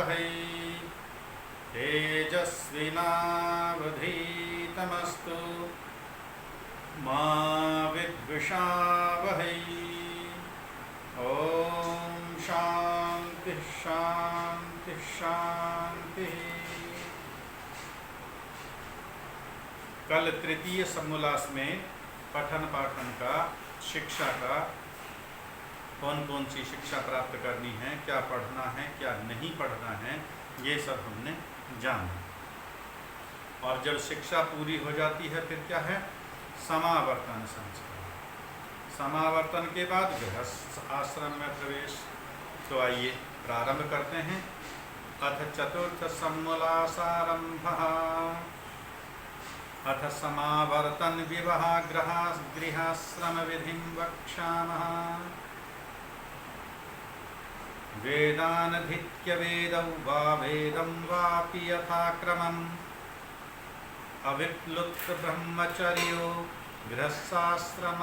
वहै तेजस्विनावधीतमस्तु मा विद्विषावहै। ओम शांति शांति शांति। कल तृतीय समोल्लास में पठन पाठन का, शिक्षा का, कौन कौन सी शिक्षा प्राप्त करनी है, क्या पढ़ना है, क्या नहीं पढ़ना है, ये सब हमने जाना। और जब शिक्षा पूरी हो जाती है फिर क्या है? समावर्तन संस्कार। समावर्तन के बाद गृहस्थ आश्रम में प्रवेश। तो आइए प्रारंभ करते हैं। अथ चतुर्थ समोल्लासारंभः। अथ समावर्तन विवाह गृहाश्रम विधिं वक्ष्यामः। वेदानधीत्य वेदौ वा वेदं वापि यथाक्रमम् अविप्लुत ब्रह्मचर्यो गृहस्थाश्रमाविशेत्।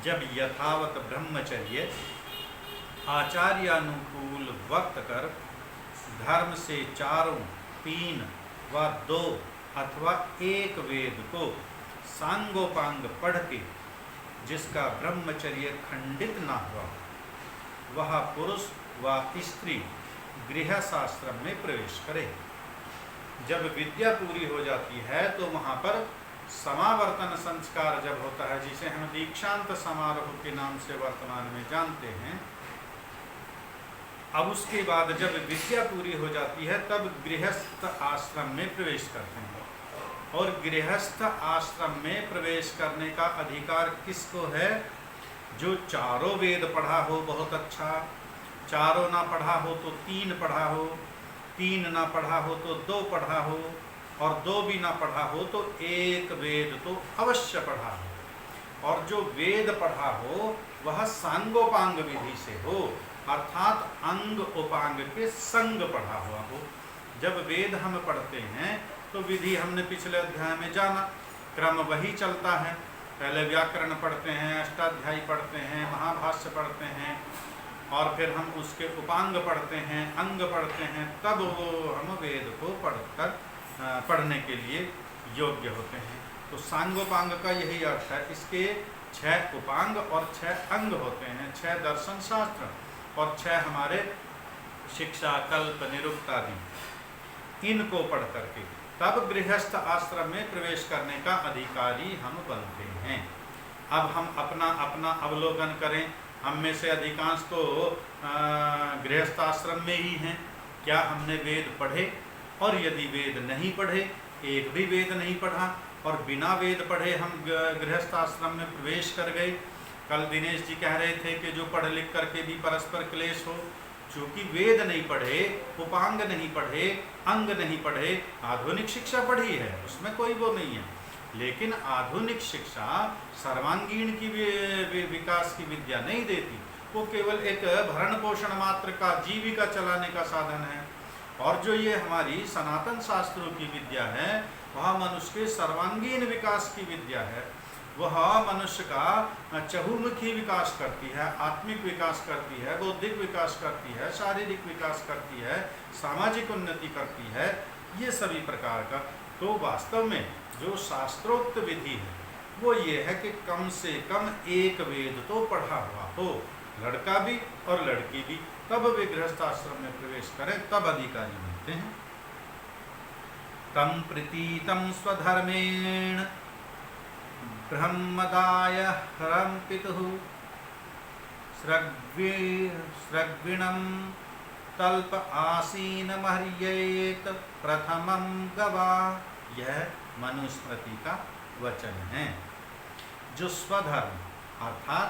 जब यथावत ब्रह्मचर्य आचार्यानुकूल वर्त कर धर्म से चारों, 3 व 2 अथवा 1 वेद को सांगोपांग पढ़ के जिसका ब्रह्मचर्य खंडित ना हुआ, वह पुरुष व स्त्री गृहस्थाश्रम में प्रवेश करे। जब विद्या पूरी हो जाती है तो वहाँ पर समावर्तन संस्कार जब होता है, जिसे हम दीक्षांत समारोह के नाम से वर्तमान में जानते हैं। अब उसके बाद जब विद्या पूरी हो जाती है तब गृहस्थ आश्रम में प्रवेश करते हैं। और गृहस्थ आश्रम में प्रवेश करने का अधिकार किसको है? जो चारों वेद पढ़ा हो, बहुत अच्छा। चारों ना पढ़ा हो तो 3 पढ़ा हो, 3 ना पढ़ा हो तो 2 पढ़ा हो, और 2 भी ना पढ़ा हो तो 1 वेद तो अवश्य पढ़ा हो। और जो वेद पढ़ा हो वह सांगोपांग विधि से हो, अर्थात अंग उपांग के संग पढ़ा हुआ हो। जब वेद हम पढ़ते हैं तो विधि हमने पिछले अध्याय में जाना, क्रम वही चलता है। पहले व्याकरण पढ़ते हैं, अष्टाध्यायी पढ़ते हैं, महाभाष्य पढ़ते हैं, और फिर हम उसके उपांग पढ़ते हैं, अंग पढ़ते हैं, तब वो हम वेद को पढ़ने के लिए योग्य होते हैं। तो सांगोपांग का यही अर्थ है। इसके 6 उपांग और 6 अंग होते हैं, 6 दर्शन शास्त्र और 6 हमारे शिक्षा, कल्प, निरुक्त आदि। इनको पढ़ करके तब गृहस्थ आश्रम में प्रवेश करने का अधिकारी हम बनते हैं। अब हम अपना अपना अवलोकन करें। हम में से अधिकांश तो गृहस्थ आश्रम में ही हैं। क्या हमने वेद पढ़े? और यदि वेद नहीं पढ़े, एक भी वेद नहीं पढ़ा और बिना वेद पढ़े हम गृहस्थ आश्रम में प्रवेश कर गए। कल दिनेश जी कह रहे थे कि जो पढ़ लिख करके भी परस्पर क्लेश हो, चूँकि वेद नहीं पढ़े, उपांग नहीं पढ़े, अंग नहीं पढ़े, आधुनिक शिक्षा पढ़ी है, उसमें कोई वो नहीं है। लेकिन आधुनिक शिक्षा सर्वांगीण की विकास की विद्या नहीं देती। वो केवल एक भरण पोषण मात्र का, जीविका चलाने का साधन है। और जो ये हमारी सनातन शास्त्रों की विद्या है वह मनुष्य के सर्वांगीण विकास की विद्या है। वह मनुष्य का चहुमुखी विकास करती है, आत्मिक विकास करती है, बौद्धिक विकास करती है, शारीरिक विकास करती है, सामाजिक उन्नति करती है, ये सभी प्रकार का। तो वास्तव में जो शास्त्रोक्त विधि है वो ये है कि कम से कम 1 वेद तो पढ़ा हुआ हो, लड़का भी और लड़की भी, तब वे गृहस्थाश्रम में प्रवेश करें, तब अधिकारी बनते हैं। तम प्रीतीतम स्वधर्मेण ब्रह्मदाय हरम पितुः स्रग्विणं तल्प आसीन मह्येत प्रथमं गवा। यह मनुस्मृति का वचन है। जो स्वधर्म अर्थात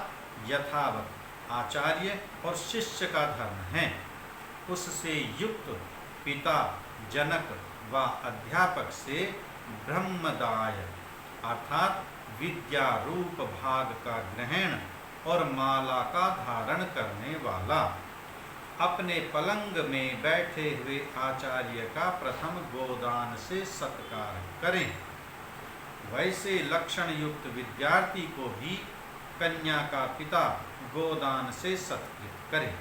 यथावत आचार्य और शिष्य का धर्म है, उससे युक्त पिता, जनक व अध्यापक से ब्रह्मदाय अर्थात विद्या रूप भाग का ग्रहण और माला का धारण करने वाला अपने पलंग में बैठे हुए आचार्य का प्रथम गोदान से सत्कार करें। वैसे लक्षण युक्त विद्यार्थी को भी कन्या का पिता गोदान से सत्कृत करे।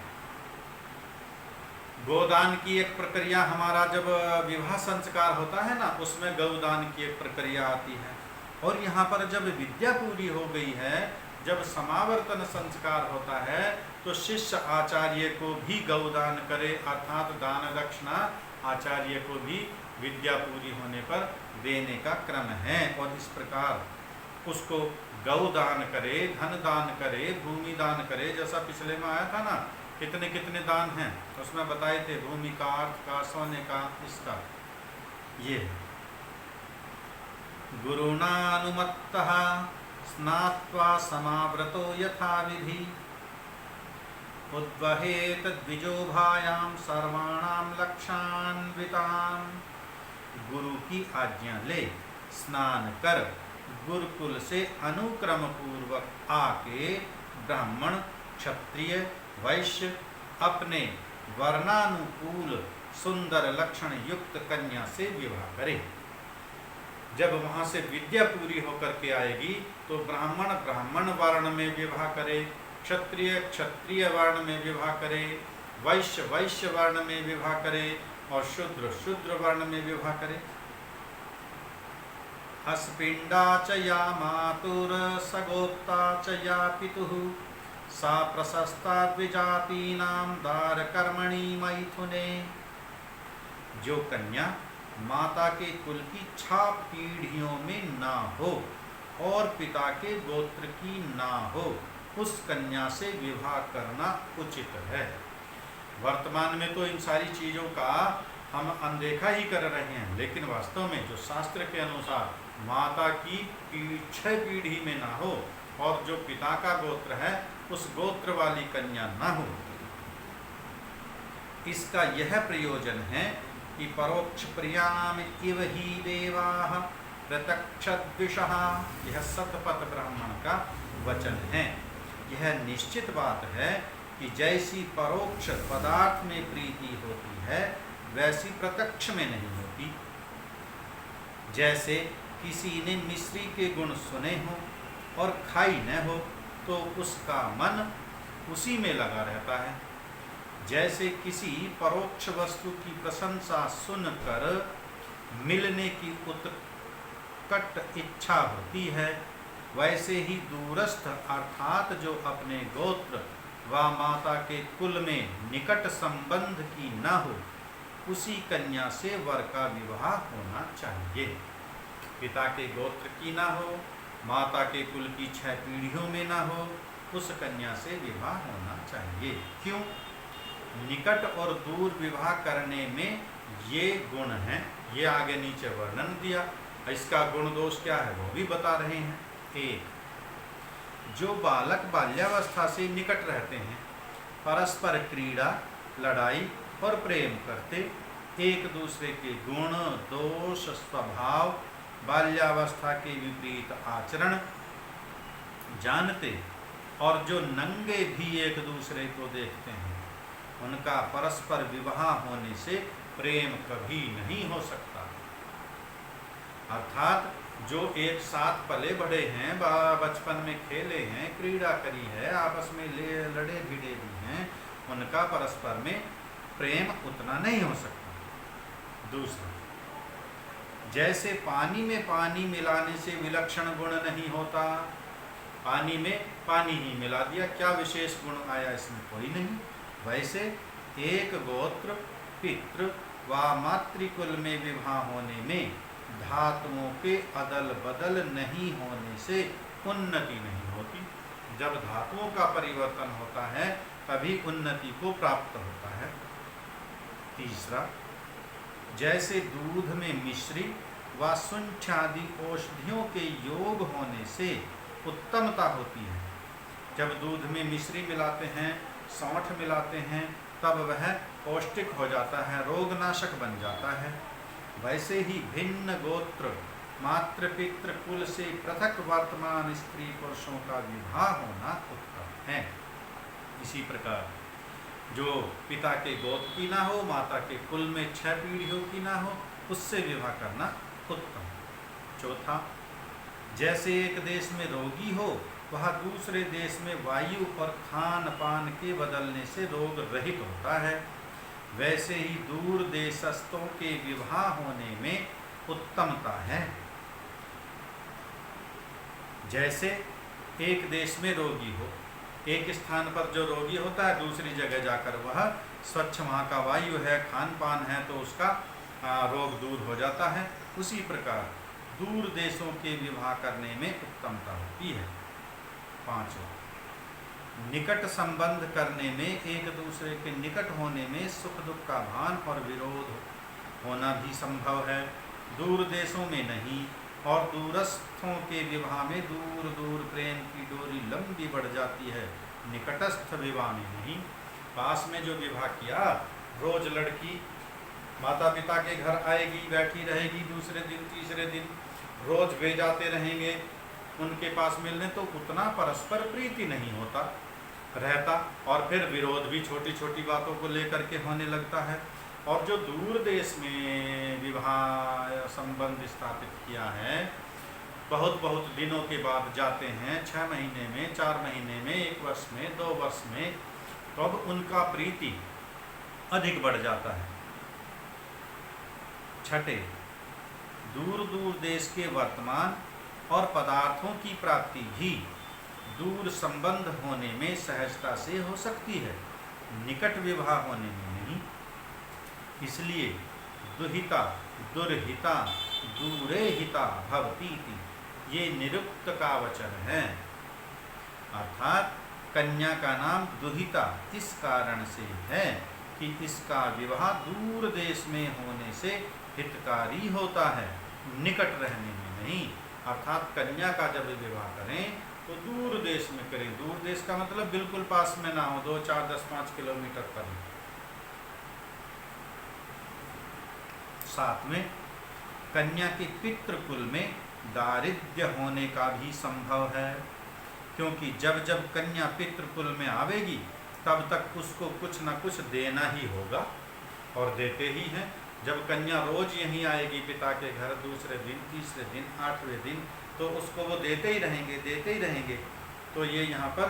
गोदान की एक प्रक्रिया, हमारा जब विवाह संस्कार होता है ना, उसमें गौदान की एक प्रक्रिया आती है। और यहाँ पर जब विद्या पूरी हो गई है, जब समावर्तन संस्कार होता है, तो शिष्य आचार्य को भी गौदान करे, अर्थात दान दक्षिणा आचार्य को भी विद्या पूरी होने पर देने का क्रम है। और इस प्रकार उसको गौदान करे, धन दान करे, भूमि दान करे। जैसा पिछले में आया था ना, कितने कितने दान हैं, उसमें बताए थे, भूमि का, अर्थ का, सोने का, इसका। ये गुरुणानुमत्तः स्नात्वा समाव्रतो यथा विधि उद्वहेत द्विजोभायाम सर्वाणाम लक्षान्विताम। गुरु की आज्ञा ले, स्नान कर, गुरुकुल से अनुक्रम पूर्वक आके ब्राह्मण, क्षत्रिय, वैश्य अपने वर्णानुकूल सुंदर लक्षण युक्त कन्या से विवाह करे। जब वहां से विद्या पूरी होकर के आएगी तो ब्राह्मण ब्राह्मण वर्ण में विवाह करे, क्षत्रिय क्षत्रिय वर्ण में विवाह करे, वैश्य वैश्य वर्ण में विवाह करे और शूद्र शूद्र वर्ण में विवाह करे। अस्पिंडा च या मातुर सगोप्ता च या पितुः सा प्रशस्ता द्विजातीनां दार कर्मणि मैथुने। जो कन्या माता के कुल की 6 पीढ़ियों में ना हो और पिता के गोत्र की ना हो, उस कन्या से विवाह करना उचित है। वर्तमान में तो इन सारी चीजों का हम अनदेखा ही कर रहे हैं, लेकिन वास्तव में जो शास्त्र के अनुसार माता की 6 पीढ़ी में ना हो और जो पिता का गोत्र है उस गोत्र वाली कन्या ना हो, इसका यह प्रयोजन है कि परोक्ष प्रियाम इव ही देवाः प्रत्यक्षद्विषः। यह सतपथ ब्राह्मण का वचन है। यह निश्चित बात है कि जैसी परोक्ष पदार्थ में प्रीति होती है वैसी प्रत्यक्ष में नहीं होती। जैसे किसी ने मिश्री के गुण सुने हो और खाई न हो तो उसका मन उसी में लगा रहता है। जैसे किसी परोक्ष वस्तु की प्रशंसा सुनकर मिलने की उत्कट इच्छा होती है, वैसे ही दूरस्थ अर्थात जो अपने गोत्र व माता के कुल में निकट संबंध की न हो, उसी कन्या से वर का विवाह होना चाहिए। पिता के गोत्र की ना हो, माता के कुल की 6 पीढ़ियों में ना हो, उस कन्या से विवाह होना चाहिए। क्यों? निकट और दूर विवाह करने में ये गुण हैं, ये आगे नीचे वर्णन दिया। इसका गुण दोष क्या है वो भी बता रहे हैं। 1, जो बालक बाल्यावस्था से निकट रहते हैं, परस्पर क्रीड़ा, लड़ाई और प्रेम करते, एक दूसरे के गुण, दोष, स्वभाव, बाल्यावस्था के विपरीत आचरण जानते और जो नंगे भी एक दूसरे को देखते हैं, उनका परस्पर विवाह होने से प्रेम कभी नहीं हो सकता। अर्थात जो एक साथ पले बढ़े हैं, बचपन में खेले हैं, क्रीड़ा करी है, आपस में लड़े भिड़े भी हैं, उनका परस्पर में प्रेम उतना नहीं हो सकता। दूसरा, जैसे पानी में पानी मिलाने से विलक्षण गुण नहीं होता, पानी में पानी ही मिला दिया, क्या विशेष गुण आया इसमें? कोई नहीं। वैसे एक गोत्र, पितृ व मातृकुल में विवाह होने में धातुओं के अदल बदल नहीं होने से उन्नति नहीं होती। जब धातुओं का परिवर्तन होता है तभी उन्नति को प्राप्त होता है। तीसरा, जैसे दूध में मिश्री व सुंछादि औषधियों के योग होने से उत्तमता होती है। जब दूध में मिश्री मिलाते हैं, सौंठ मिलाते हैं, तब वह पौष्टिक हो जाता है, रोगनाशक बन जाता है। वैसे ही भिन्न गोत्र, मातृपितृ कुल से पृथक वर्तमान स्त्री पुरुषों का विवाह होना उत्तम है। इसी प्रकार जो पिता के गोत्र की ना हो, माता के कुल में 6 पीढ़ियों की ना हो, उससे विवाह करना उत्तम। चौथा, जैसे एक देश में रोगी हो वह दूसरे देश में वायु और खान पान के बदलने से रोग रहित होता है, वैसे ही दूर देशस्थों के विवाह होने में उत्तमता है। जैसे एक देश में रोगी हो, एक स्थान पर जो रोगी होता है दूसरी जगह जाकर वह स्वच्छ वहाँ का वायु है, खान पान है, तो उसका रोग दूर हो जाता है। उसी प्रकार दूर देशों के विवाह करने में उत्तमता होती है। 5, निकट संबंध करने में एक दूसरे के निकट होने में सुख दुख का भान और विरोध होना भी संभव है, दूर देशों में नहीं। और दूरस्थों के विवाह में दूर दूर प्रेम की डोरी लंबी बढ़ जाती है, निकटस्थ विवाह में नहीं। पास में जो विवाह किया, रोज लड़की माता पिता के घर आएगी, बैठी रहेगी, दूसरे दिन तीसरे दिन रोज वे जाते रहेंगे उनके पास मिलने, तो उतना परस्पर प्रीति नहीं होता रहता, और फिर विरोध भी छोटी छोटी बातों को लेकर के होने लगता है। और जो दूर देश में विवाह संबंध स्थापित किया है, बहुत बहुत दिनों के बाद जाते हैं, 6 महीने में, 4 महीने में, 1 वर्ष में, 2 वर्ष में, तो अब उनका प्रीति अधिक बढ़ जाता है। 6, दूर दूर देश के वर्तमान और पदार्थों की प्राप्ति भी दूर संबंध होने में सहजता से हो सकती है, निकट विवाह होने में नहीं। इसलिए दुहिता दुर्हिता दूरे हिता भवतीति, ये निरुक्त का वचन है। अर्थात कन्या का नाम दुहिता इस कारण से है कि इसका विवाह दूर देश में होने से हितकारी होता है, निकट रहने में नहीं। अर्थात कन्या का जब विवाह करें तो दूर देश में करें। दूर देश का मतलब बिल्कुल पास में ना हो, 2, 4, 10, 5 किलोमीटर पर। साथ में कन्या के पितृकुल में दारिद्र्य होने का भी संभव है, क्योंकि जब जब कन्या पितृकुल में आवेगी तब तक उसको कुछ न कुछ देना ही होगा, और देते ही हैं। जब कन्या रोज यहीं आएगी पिता के घर, दूसरे दिन, तीसरे दिन, 8वें दिन, तो उसको वो देते ही रहेंगे, देते ही रहेंगे। तो ये यहाँ पर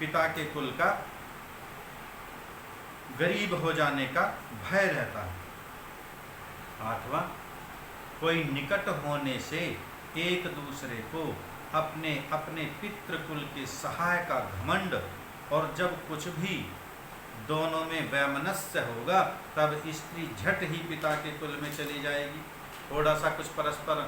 पिता के कुल का गरीब हो जाने का भय रहता है। 8वां, कोई निकट होने से एक दूसरे को अपने अपने पितृकुल के सहाय का घमंड, और जब कुछ भी दोनों में वैमनस्य होगा तब स्त्री झट ही पिता के कुल में चली जाएगी। थोड़ा सा कुछ परस्पर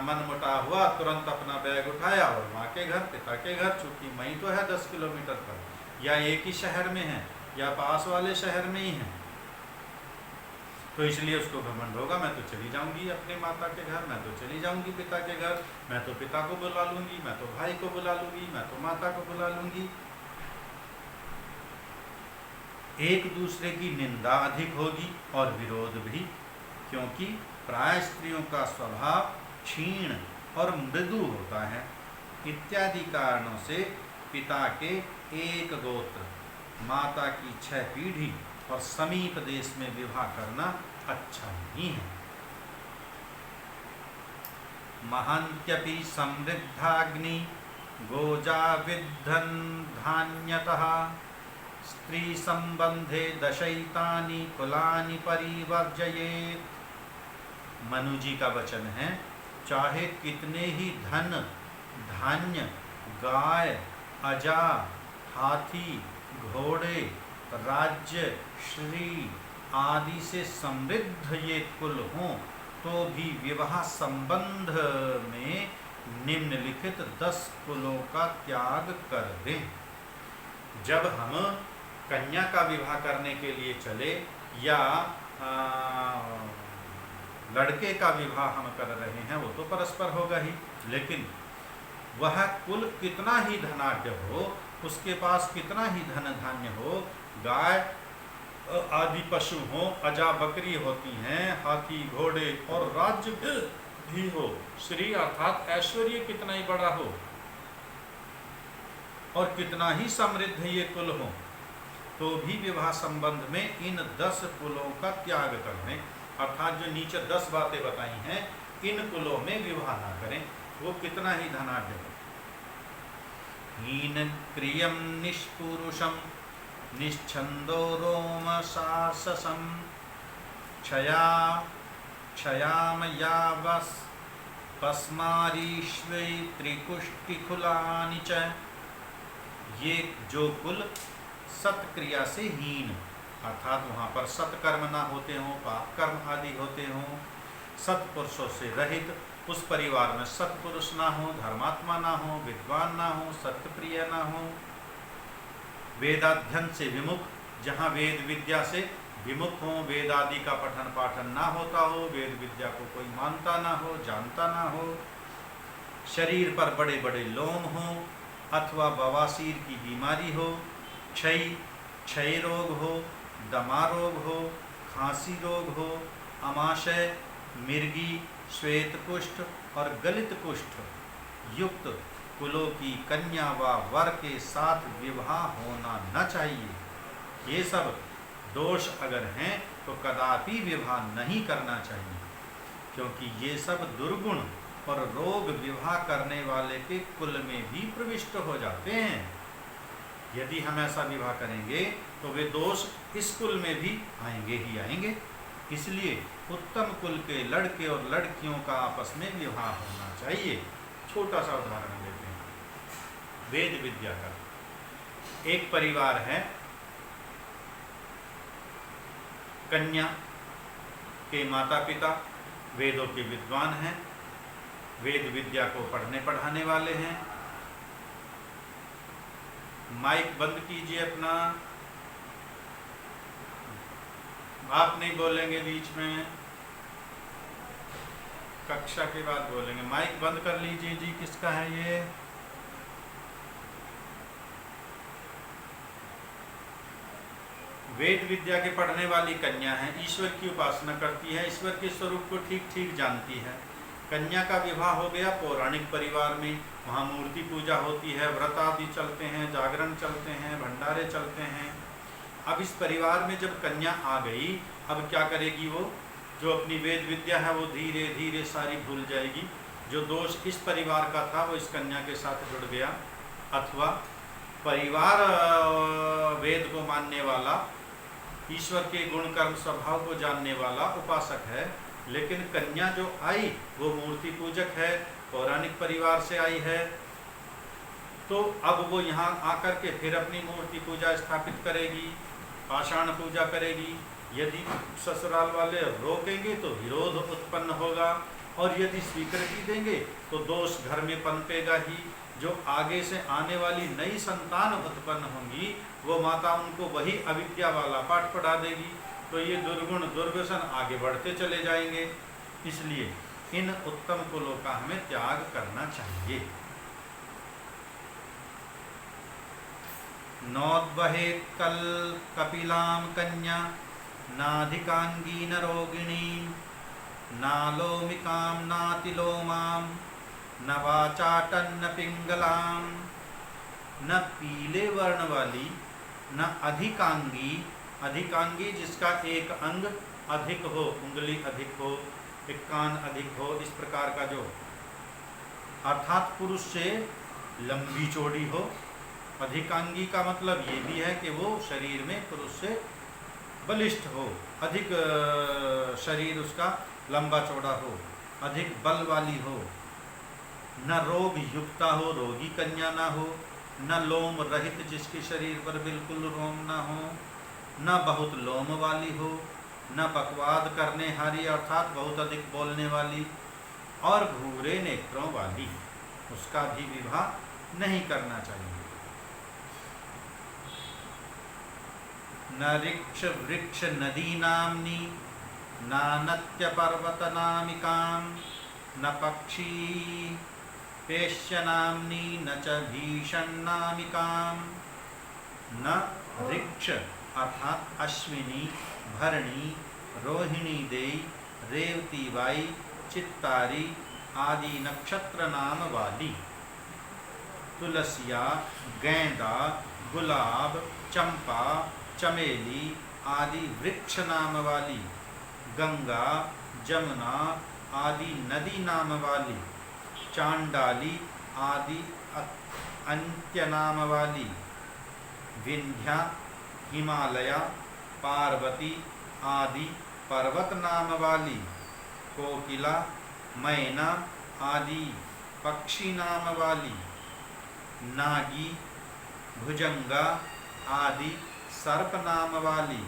मनमुटाव हुआ, तुरंत अपना बैग उठाया और माँ के घर, पिता के घर, चूँकि वहीं तो है 10 किलोमीटर पर, या एक ही शहर में है या पास वाले शहर में ही है, तो इसलिए उसको घमंड होगा, मैं तो चली जाऊंगी अपने माता के घर, मैं तो चली जाऊंगी पिता के घर, मैं तो पिता को बुला लूंगी, मैं तो भाई को बुला लूंगी, मैं तो माता को बुला लूंगी। एक दूसरे की निंदा अधिक होगी और विरोध भी, क्योंकि प्राय स्त्रियों का स्वभाव क्षीण और मृदु होता है। इत्यादि कारणों से पिता के एक गोत्र, माता की 6 पीढ़ी और समीप देश में विवाह करना अच्छा नहीं है। महान्त्यपि समृद्धाग्नि गोजा विद्धन धान्यतः स्त्री संबंधे दशैतानि कुलानि परिवर्जयेत्। मनु जी का वचन है, चाहे कितने ही धन धान्य, गाय, अजा, हाथी, घोड़े, राज्य, श्री आदि से समृद्ध ये कुल हों, तो भी विवाह संबंध में निम्नलिखित 10 कुलों का त्याग कर दें। जब हम कन्या का विवाह करने के लिए चले या लड़के का विवाह हम कर रहे हैं, वो तो परस्पर होगा ही, लेकिन वह कुल कितना ही धनाढ्य हो, उसके पास कितना ही धन धान्य हो, गाय आदि पशु हो, अजा बकरी होती हैं, हाथी घोड़े और राज्य भी हो, श्री अर्थात ऐश्वर्य कितना ही बड़ा हो और कितना ही समृद्ध ये कुल हो, तो भी विवाह संबंध में इन 10 कुलों का त्याग कर दें। अर्थात जो नीचे 10 बातें बताई हैं, इन कुलों में विवाह ना करें, वो कितना ही धनाढ्य हो। हीन क्रियम निष्पुरुषम निश्छंदो रोमशाससम क्षयामयावस पस्मारीश्वै त्रिकुष्टिकुलानि च। ये जो कुल सत्क्रिया से हीन, अर्थात वहाँ पर सत्कर्म ना होते हों, पाप कर्म आदि होते हों, सत्पुरुषों से रहित, उस परिवार में सत्पुरुष ना हो, धर्मात्मा ना हो, विद्वान ना हो, सत्यप्रिय ना हो, वेदाध्ययन से विमुख, जहाँ वेद विद्या से विमुख हो, वेद आदि का पठन पाठन ना होता हो, वेद विद्या को कोई मानता ना हो, जानता ना हो, शरीर पर बड़े बड़े लोम हो, अथवा बवासीर की बीमारी हो, क्षय रोग हो, दमा रोग हो, खांसी रोग हो, अमाशय, मिर्गी, श्वेत कुष्ठ और गलित कुष्ठ युक्त कुलों की कन्या व वर के साथ विवाह होना न चाहिए। ये सब दोष अगर हैं तो कदापि विवाह नहीं करना चाहिए, क्योंकि ये सब दुर्गुण और रोग विवाह करने वाले के कुल में भी प्रविष्ट हो जाते हैं। यदि हम ऐसा विवाह करेंगे तो वे दोष इस कुल में भी आएंगे ही आएंगे। इसलिए उत्तम कुल के लड़के और लड़कियों का आपस में विवाह होना चाहिए। छोटा सा उदाहरण लेते हैं वेद विद्या का। एक परिवार है, कन्या के माता पिता वेदों के विद्वान हैं, वेद विद्या को पढ़ने पढ़ाने वाले हैं। माइक बंद कीजिए अपना, आप नहीं बोलेंगे बीच में, कक्षा के बाद बोलेंगे। माइक बंद कर लीजिए जी। किसका है ये? वेद विद्या के पढ़ने वाली कन्या है, ईश्वर की उपासना करती है, ईश्वर के स्वरूप को ठीक ठीक जानती है। कन्या का विवाह हो गया पौराणिक परिवार में, वहाँ मूर्ति पूजा होती है, व्रत आदि चलते हैं, जागरण चलते हैं, भंडारे चलते हैं। अब इस परिवार में जब कन्या आ गई, अब क्या करेगी वो? जो अपनी वेद विद्या है वो धीरे धीरे सारी भूल जाएगी। जो दोष इस परिवार का था वो इस कन्या के साथ जुड़ गया। अथवा परिवार वेद को मानने वाला, ईश्वर के गुण कर्म स्वभाव को जानने वाला उपासक है, लेकिन कन्या जो आई वो मूर्ति पूजक है, पौराणिक परिवार से आई है। तो अब वो यहाँ आकर के फिर अपनी मूर्ति पूजा स्थापित करेगी, पाषाण पूजा करेगी। यदि ससुराल वाले रोकेंगे तो विरोध उत्पन्न होगा, और यदि स्वीकृति देंगे तो दोष घर में पनपेगा ही। जो आगे से आने वाली नई संतान उत्पन्न होंगी वो माता उनको वही अविद्या वाला पाठ पढ़ा देगी। तो ये दुर्गुण दुर्व्यसन आगे बढ़ते चले जाएंगे। इसलिए इन उत्तम कुलों का हमें त्याग करना चाहिए। नोद्वहेत् कल कपिलां कन्या नाधिकांगी न रोगिणी नालोमिकां नातिलोमां न वाचाटन्न पिंगलां। न पीले वर्ण वाली, न अधिकांगी, अधिकांगी जिसका एक अंग अधिक हो, उंगली अधिक हो, एक कान अधिक हो, इस प्रकार का जो, अर्थात पुरुष से लंबी चौड़ी हो। अधिकांगी का मतलब ये भी है कि वो शरीर में पुरुष से बलिष्ठ हो, अधिक शरीर उसका लंबा चौड़ा हो, अधिक बल वाली हो। न रोग युक्ता हो, रोगी कन्या ना हो। न लोम रहित, जिसके शरीर पर बिल्कुल रोम ना हो। न बहुत लोम वाली हो। न बकवाद करने हारी, अर्थात बहुत अधिक बोलने वाली। और भूरे नेत्रों वाली, उसका भी विवाह नहीं करना चाहिए। न ऋक्ष वृक्ष नदी नामनी नानत्य पर्वत नामिकां। न पक्षी पेश्य नामनी न च भीषण नामिकां। न ऋक्ष अर्थात अश्विनी, भरणी, रोहिणी देई, रेवती बाई, चित्तारी आदि नक्षत्र नाम वाली। तुलसिया, गेंदा, गुलाब, चंपा, चमेली आदि वृक्ष नाम वाली। गंगा, जमुना आदि नदी नाम वाली। चांडाली आदि अंत्य नाम वाली, विंध्या, हिमालया, पार्वती आदि पर्वत नाम वाली, कोकिला, मैना आदि पक्षी नाम वाली, नागी, भुजंगा आदि सर्प नाम वाली,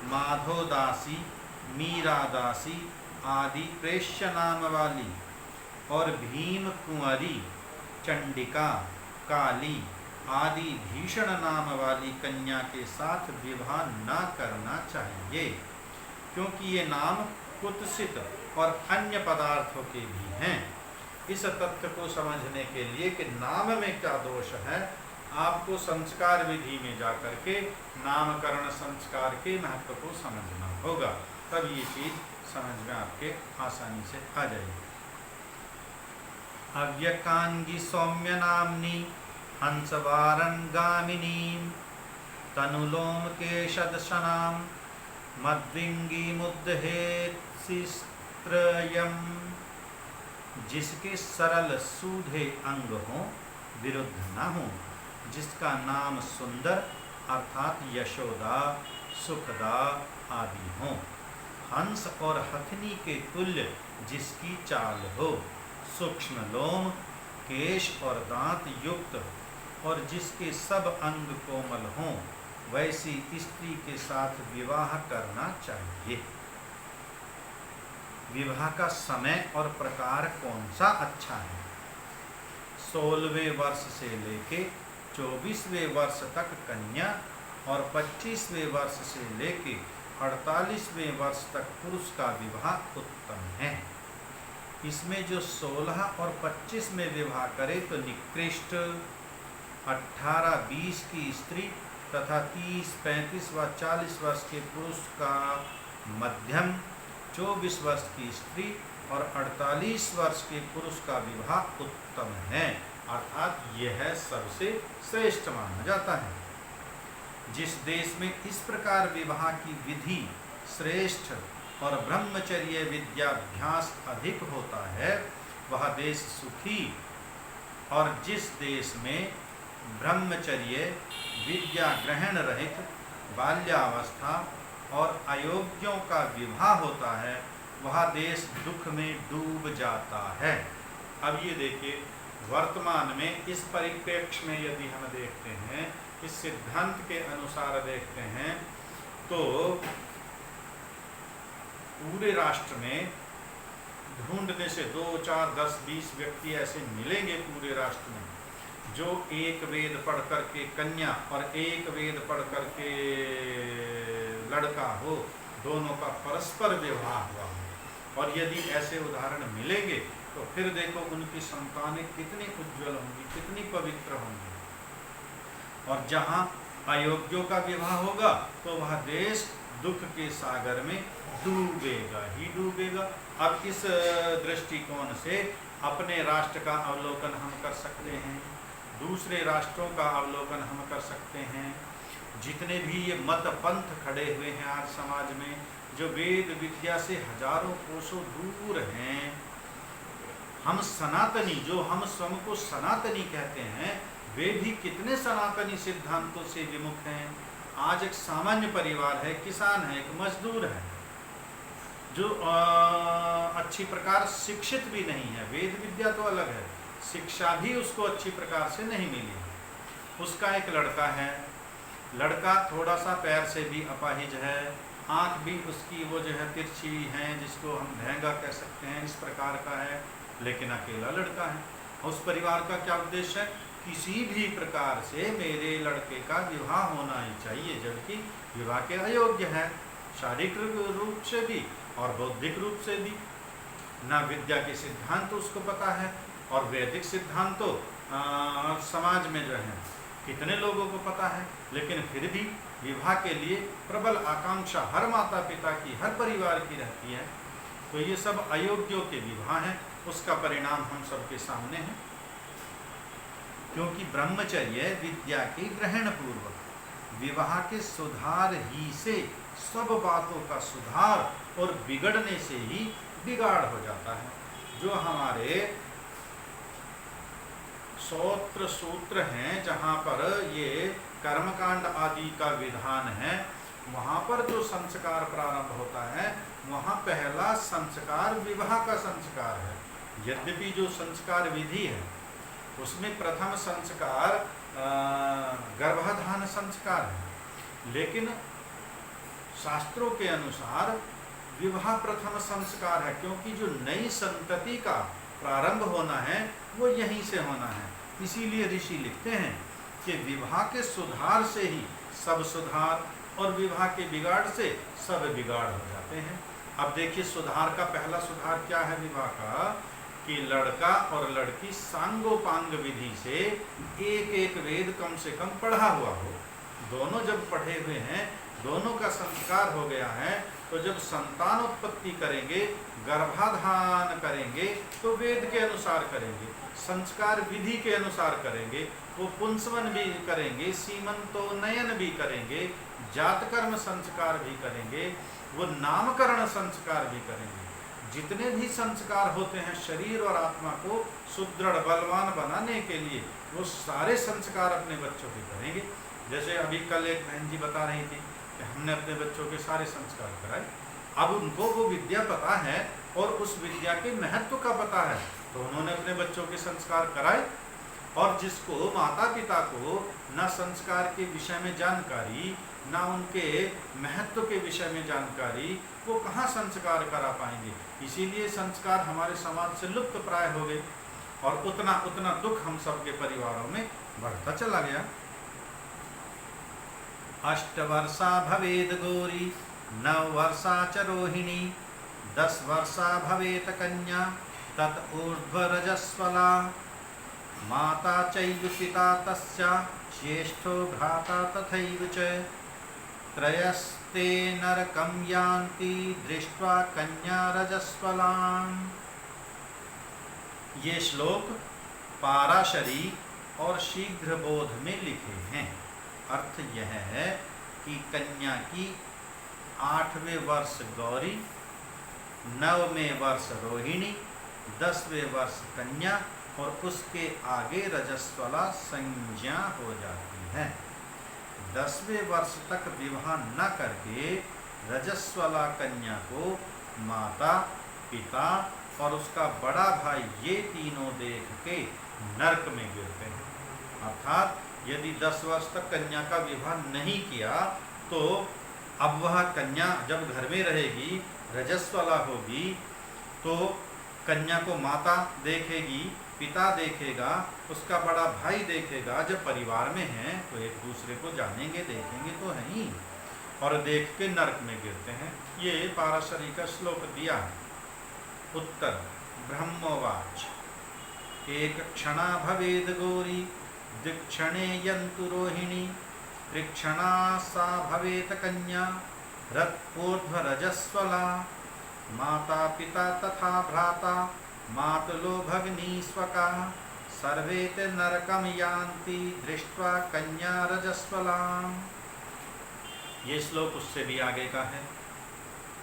माधोदासी, मीरादासी आदि प्रेष्य नाम वाली, और भीम कुंवरी, चंडिका, काली आदि भीषण नाम वाली कन्या के साथ विवाह न करना चाहिए, क्योंकि ये नाम कुत्सित और अन्य पदार्थों के भी हैं। इस तथ्य को समझने के लिए कि नाम में क्या दोष है, आपको संस्कार विधि में जाकर के नामकरण संस्कार के महत्व को समझना होगा, तब ये चीज समझ में आपके आसानी से आ जाएगी। अव्यकांगी सौम्य नामनी हंसवारंगामिनी, तनुलोम के सदसनाम मद्विंगी मुद्दहेत शिस्त्रयम, जिसके सरल सूधे अंग हों, विरुद्ध न हो, जिसका नाम सुंदर अर्थात यशोदा, सुखदा आदि हो, हंस और हथनी के तुल्य जिसकी चाल हो, सूक्ष्म लोम, केश और दांत युक्त, और जिसके सब अंग कोमल हों, वैसी स्त्री के साथ विवाह करना चाहिए। विवाह का समय और प्रकार कौन सा अच्छा है? 16वें वर्ष से लेके 24वें वर्ष तक कन्या और 25वें वर्ष से लेके 48वें वर्ष तक पुरुष का विवाह उत्तम है। इसमें जो 16 और 25 में विवाह करे तो निकृष्ट, 18-20 की स्त्री तथा 30, 35 व 40 वर्ष के पुरुष का मध्यम, 24 वर्ष की स्त्री और 48 वर्ष के पुरुष का विवाह उत्तम है, अर्थात यह सबसे श्रेष्ठ माना जाता है। जिस देश में इस प्रकार विवाह की विधि श्रेष्ठ और ब्रह्मचर्य विद्याभ्यास अधिक होता है, वह देश सुखी, और जिस देश में ब्रह्मचर्य विद्या ग्रहण रहित बाल्यावस्था और अयोग्यों का विवाह होता है, वह देश दुख में डूब जाता है। अब ये देखिए, वर्तमान में इस परिप्रेक्ष्य में यदि हम देखते हैं, इस सिद्धांत के अनुसार देखते हैं, तो पूरे राष्ट्र में ढूंढने से 2, 4, 10, 20 व्यक्ति ऐसे मिलेंगे पूरे राष्ट्र में जो एक वेद पढ़ करके कन्या और एक वेद पढ़ करके लड़का हो, दोनों का परस्पर विवाह हुआ हो। और यदि ऐसे उदाहरण मिलेंगे तो फिर देखो उनकी संतानें कितनी उज्जवल होंगी, कितनी पवित्र होंगी। और जहाँ अयोग्यों का विवाह होगा तो वह देश दुख के सागर में डूबेगा ही डूबेगा। अब इस दृष्टिकोण से अपने राष्ट्र का अवलोकन हम कर सकते हैं, दूसरे राष्ट्रों का अवलोकन हम कर सकते हैं। जितने भी ये मत पंथ खड़े हुए हैं आज समाज में, जो वेद विद्या से हजारों कोसों दूर हैं, हम सनातनी, जो हम स्वयं को सनातनी कहते हैं, वे भी कितने सनातनी सिद्धांतों से विमुख हैं। आज एक सामान्य परिवार है, किसान है, एक मजदूर है, जो अच्छी प्रकार शिक्षित भी नहीं है, वेद विद्या तो अलग है, शिक्षा भी उसको अच्छी प्रकार से नहीं मिली। उसका एक लड़का है, लड़का थोड़ा सा पैर से भी अपाहिज है, आँख भी उसकी वो जो है तिरछी है, जिसको हम ढेंगा कह सकते हैं, इस प्रकार का है, लेकिन अकेला लड़का है। उस परिवार का क्या उद्देश्य है? किसी भी प्रकार से मेरे लड़के का विवाह होना ही चाहिए, जबकि विवाह के अयोग्य है, शारीरिक रूप से भी और बौद्धिक रूप से भी। ना विद्या के सिद्धांत तो उसको पता है, और वैदिक सिद्धांत तो समाज में जो है कितने लोगों को पता है, लेकिन फिर भी विवाह के लिए प्रबल आकांक्षा हर माता पिता की, हर परिवार की रहती है। तो ये सब अयोग्यों के विवाह हैं, उसका परिणाम हम सबके सामने है। क्योंकि ब्रह्मचर्य विद्या के ग्रहण पूर्वक विवाह के सुधार ही से सब बातों का सुधार, और बिगड़ने से ही बिगाड़ हो जाता है। जो हमारे श्रोत्र सूत्र हैं जहाँ पर ये कर्मकांड आदि का विधान है, वहाँ पर जो संस्कार प्रारंभ होता है वहाँ पहला संस्कार विवाह का संस्कार है। यद्यपि जो संस्कार विधि है उसमें प्रथम संस्कार गर्भाधान संस्कार है, लेकिन शास्त्रों के अनुसार विवाह प्रथम संस्कार है, क्योंकि जो नई संतति का प्रारंभ होना है वो यहीं से होना है। इसीलिए ऋषि लिखते हैं कि विवाह के सुधार से ही सब सुधार और विवाह के बिगाड़ से सब बिगाड़ हो जाते हैं। अब देखिए सुधार का पहला सुधार क्या है विवाह का, कि लड़का और लड़की सांगोपांग विधि से एक एक वेद कम से कम पढ़ा हुआ हो। दोनों जब पढ़े हुए हैं, दोनों का संस्कार हो गया है, तो जब संतान उत्पत्ति करेंगे, गर्भाधान करेंगे तो वेद के अनुसार करेंगे, संस्कार विधि के अनुसार करेंगे। वो पुंसवन भी करेंगे, सीमंतोन्नयन भी करेंगे, जातकर्म संस्कार भी करेंगे, वो नामकरण संस्कार भी करेंगे। जितने भी संस्कार होते हैं शरीर और आत्मा को सुदृढ़ बलवान बनाने के लिए, वो सारे संस्कार अपने बच्चों के करेंगे। जैसे अभी कल एक बहन जी बता रही थी कि हमने अपने बच्चों के सारे संस्कार कराए। अब उनको वो विद्या पता है और उस विद्या के महत्व का पता है, तो उन्होंने अपने बच्चों के संस्कार कराए। और जिसको माता पिता को न संस्कार के विषय में जानकारी, ना उनके महत्व के विषय में जानकारी, वो कहाँ संस्कार करा पाएंगे। इसीलिए संस्कार हमारे समाज से लुप्त प्राय हो गए और उतना उतना दुख हम सबके परिवारों में बढ़ता चला गया। 8 वर्षा भवेद गौरी 9 वर्षा च रोहिणी 10 वर्षा भवेत कन्या तत ऊर्ध्व रजस्वला माता चैव पिता तस्या ज्येष्ठो भ्राता तथैव च त्रयस्ते नरकं यान्ति दृष्ट्वा कन्या रजस्वलाम्। ये श्लोक पाराशरी और शीघ्र बोध में लिखे हैं। अर्थ यह है कि कन्या की 8वें वर्ष गौरी, 9वें वर्ष रोहिणी, 10वें वर्ष कन्या और उसके आगे रजस्वला संज्ञा हो जाती है। 10वें वर्ष तक विवाह न करके रजस्वला कन्या को माता, पिता और उसका बड़ा भाई ये तीनों देख के नरक में गिरते हैं। अर्थात यदि 10 वर्ष तक कन्या का विवाह नहीं किया तो अब वह कन्या जब घर में रहेगी, रजस्वला होगी, तो कन्या को माता देखेगी, पिता देखेगा, उसका बड़ा भाई देखेगा। जब परिवार में हैं तो एक दूसरे को जानेंगे, देखेंगे तो है ही, और देख के नरक में गिरते हैं। ये पाराशरी का श्लोक दिया है। उत्तर ब्रह्मोवाच एक क्षणा भवेद गौरी दिक्षणे यन्तु रोहिणी त्रिक्षणा सा भवेत कन्या रथोर्ध्व रजस्वला माता पिता तथा भ्राता मातुलो भगिनी स्वका सर्वे ते नरकम यान्ति दृष्ट्वा कन्या रजस्वलाम्। ये श्लोक उससे भी आगे का है।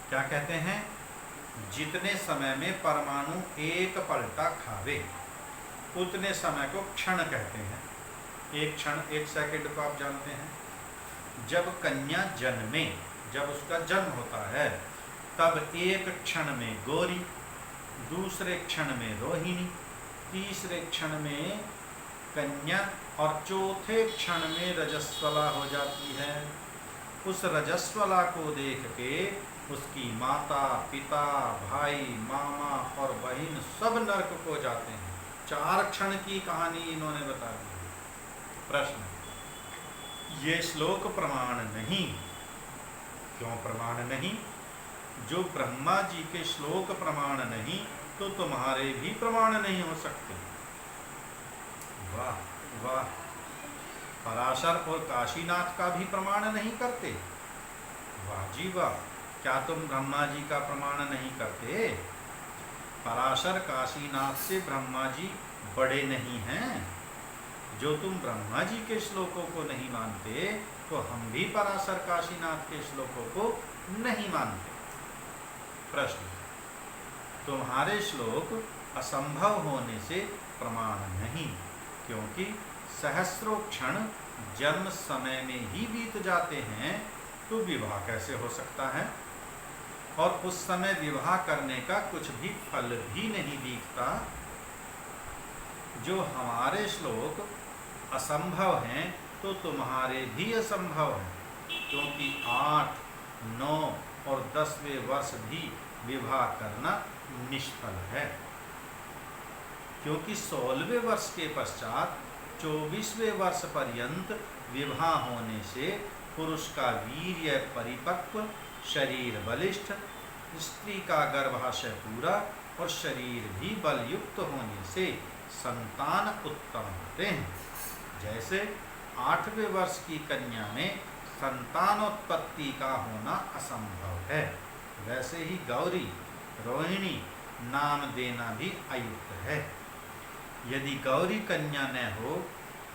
क्या कहते हैं? जितने समय में परमाणु एक पलटा खावे उतने समय को क्षण कहते हैं। एक क्षण 1 सेकंड को आप जानते हैं। जब कन्या जन्मे, जब उसका जन्म होता है, तब एक क्षण में गौरी, दूसरे क्षण में रोहिणी, तीसरे क्षण में कन्या और चौथे क्षण में रजस्वला हो जाती है। उस रजस्वला को देख के उसकी माता, पिता, भाई, मामा और बहन सब नरक को जाते हैं। 4 क्षण की कहानी इन्होंने बता दी। प्रश्न, ये श्लोक प्रमाण नहीं। क्यों प्रमाण नहीं? जो ब्रह्मा जी के श्लोक प्रमाण नहीं तो तुम्हारे भी प्रमाण नहीं हो सकते। वाह वाह! पराशर और काशीनाथ का भी प्रमाण नहीं करते। वाह जी वाह! क्या तुम ब्रह्मा जी का प्रमाण नहीं करते? पराशर काशीनाथ से ब्रह्मा जी बड़े नहीं हैं। जो तुम ब्रह्मा जी के श्लोकों को नहीं मानते तो हम भी पराशर काशीनाथ के श्लोकों को नहीं मानते। प्रश्न, तुम्हारे श्लोक असंभव होने से प्रमाण नहीं, क्योंकि सहस्रों क्षण जन्म समय में ही बीत जाते हैं, तो विवाह कैसे हो सकता है? और उस समय विवाह करने का कुछ भी फल भी नहीं दिखता। जो हमारे श्लोक असंभव हैं तो तुम्हारे भी असंभव हैं, क्योंकि 8, 9 और 10वें वर्ष भी विवाह करना निष्फल है। क्योंकि 16वें वर्ष के पश्चात 24वें वर्ष पर्यंत विवाह होने से पुरुष का वीर्य परिपक्व, शरीर बलिष्ठ, स्त्री का गर्भाशय पूरा और शरीर भी बलयुक्त होने से संतान उत्तम होते हैं। जैसे 8वें वर्ष की कन्या में संतानोत्पत्ति का होना असंभव है, वैसे ही गौरी, रोहिणी नाम देना भी अयुक्त है। यदि गौरी कन्या न हो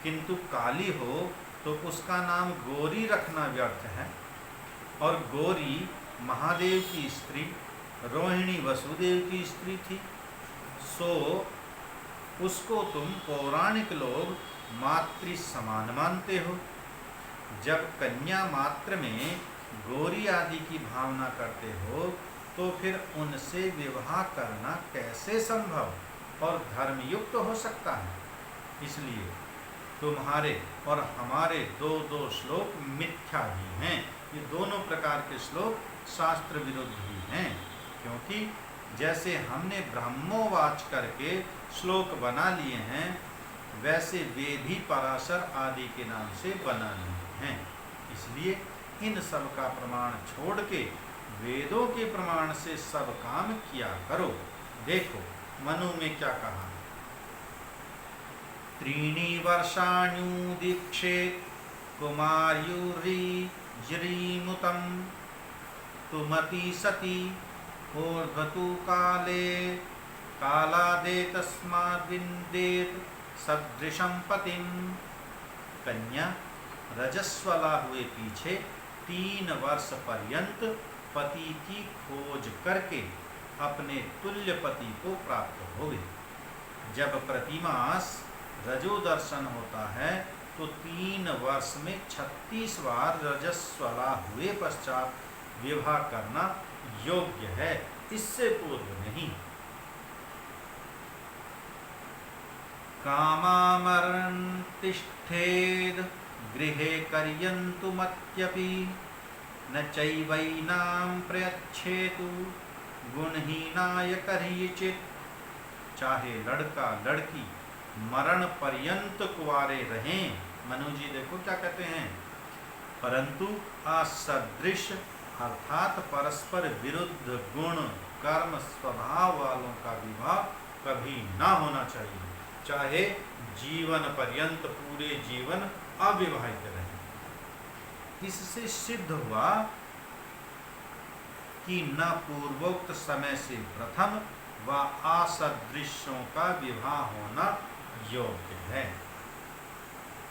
किंतु काली हो तो उसका नाम गौरी रखना व्यर्थ है। और गौरी महादेव की स्त्री, रोहिणी वसुदेव की स्त्री थी, सो उसको तुम पौराणिक लोग मातृ समान मानते हो। जब कन्या मात्र में गौरी आदि की भावना करते हो तो फिर उनसे विवाह करना कैसे संभव और धर्मयुक्त हो सकता है? इसलिए तुम्हारे और हमारे दो श्लोक मिथ्या ही हैं। ये दोनों प्रकार के श्लोक शास्त्र विरुद्ध ही हैं, क्योंकि जैसे हमने ब्रह्मोवाच करके श्लोक बना लिए हैं, वैसे वे भी पराशर आदि के नाम से बना लिए हैं। इसलिए इन सब का प्रमाण छोड़ के वेदों के प्रमाण से सब काम किया करो। देखो मनु में क्या कहा, 3 वर्षाण्युदीक्षे कुमार्युरी जरीमुतम तुमति सती ऊर्ध्वतु काले कालादे तस्माद्विन्देत सदृशं पतिम। कन्या रजस्वला हुए पीछे 3 वर्ष पर्यंत पति की खोज करके अपने तुल्य पति को प्राप्त होगी। जब प्रतिमास रजो दर्शन होता है तो 3 वर्ष में 36 बार रजस्वला हुए पश्चात विवाह करना योग्य है, इससे पूर्व नहीं। कामामरन् तिष्ठेद गृहे कर्यन्तु मत्यपि न चैवैनां प्रयच्छेतु गुणहीनाय कर्हिचित्। चाहे लड़का लड़की मरण पर्यंत कुंवारे रहें, मनु जी देखो क्या कहते हैं, परंतु असदृश अर्थात परस्पर विरुद्ध गुण कर्म स्वभाव वालों का विवाह कभी ना होना चाहिए, चाहे जीवन पर्यंत पूरे जीवन अविवाहित रहे। इससे सिद्ध हुआ कि न पूर्वोक्त समय से प्रथम व असदृश्यों का विवाह होना योग्य है।